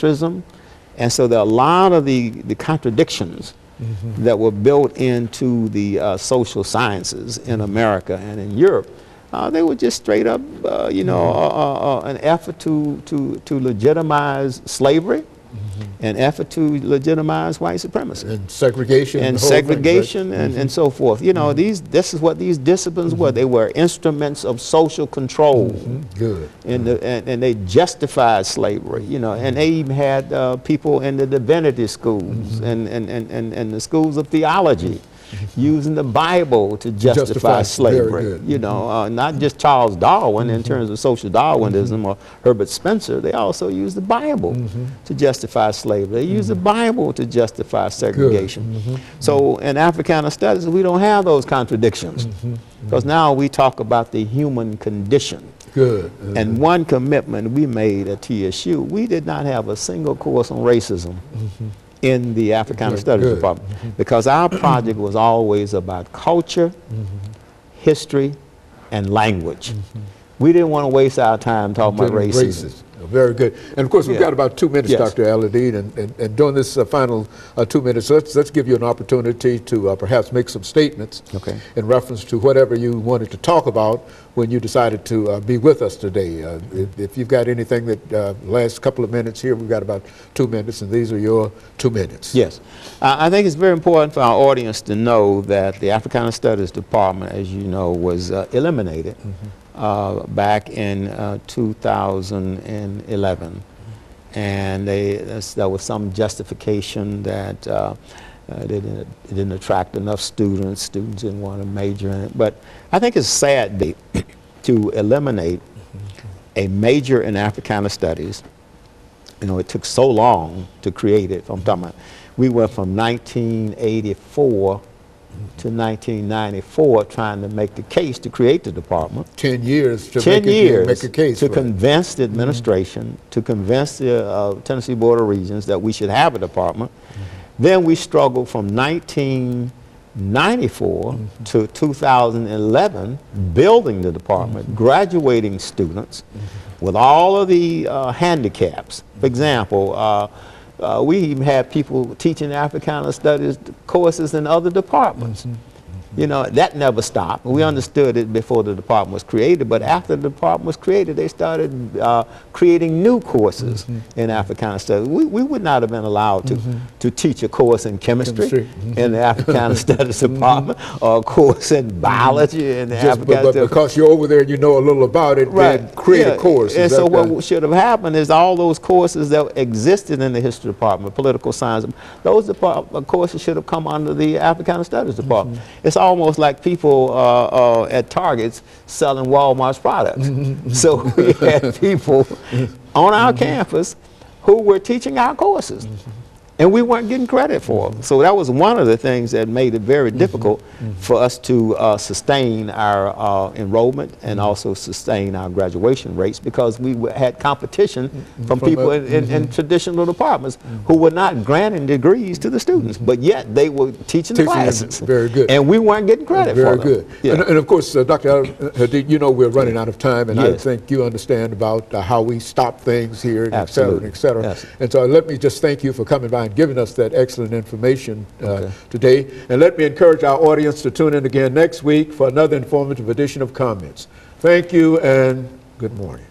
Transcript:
And so there are a lot of the contradictions that were built into the social sciences in America and in Europe. They were just straight up, an effort to legitimize slavery, an effort to legitimize white supremacy. And segregation. And segregation and so forth. You know, this is what these disciplines were. They were instruments of social control. Good. And they justified slavery, you know, and they even had people in the divinity schools and the schools of theology using the Bible to justify slavery. You know, not just Charles Darwin in terms of social Darwinism or Herbert Spencer. They also use the Bible to justify slavery. They use the Bible to justify segregation. So in Africana studies, we don't have those contradictions because now we talk about the human condition. Good. And one commitment we made at TSU, we did not have a single course on racism in the Africana Studies Department because our project was always about culture, history, and language. We didn't want to waste our time talking about racism. Very good. And of course, we've got about 2 minutes, Dr. Al-Hadid, and during this final 2 minutes, let's give you an opportunity to perhaps make some statements in reference to whatever you wanted to talk about when you decided to be with us today. If you've got anything that last couple of minutes here, we've got about 2 minutes, and these are your 2 minutes. Yes. I think it's very important for our audience to know that the Africana Studies Department, as you know, was eliminated back in 2011, and there was some justification that it didn't attract enough students. Students didn't want to major in it. But I think it's sad to eliminate a major in Africana Studies. You know, it took so long to create it. I'm talking about, we went from 1984 to 1994 trying to make the case to create the department. 10 years to make a case to convince the administration, to convince the Tennessee Board of Regents that we should have a department. Then we struggled from 1994 to 2011 building the department, graduating students with all of the handicaps. For example, we even had people teaching Africana Studies courses in other departments. You know, that never stopped. We understood it before the department was created, but after the department was created, they started creating new courses in Africana Studies. We would not have been allowed to teach a course in chemistry in the Africana Studies Department, or a course in biology in the Africana Studies. Because you're over there and you know a little about it, then create a course. And so what should have happened is all those courses that existed in the history department, political science, those courses should have come under the Africana Studies Department. It's almost like people at Targets selling Walmart's products. So we had people on our campus who were teaching our courses. And we weren't getting credit for them. So that was one of the things that made it very difficult for us to sustain our enrollment and also sustain our graduation rates, because we had competition from people in traditional departments who were not granting degrees to the students, but yet they were teaching the classes. Very good. And we weren't getting credit for them. Very good. And of course, Dr. Al-Hadid, you know we're running out of time, and I think you understand about how we stop things here, et cetera, et cetera. And so let me just thank you for coming by and giving us that excellent information today. And let me encourage our audience to tune in again next week for another informative edition of Comments. Thank you and good morning.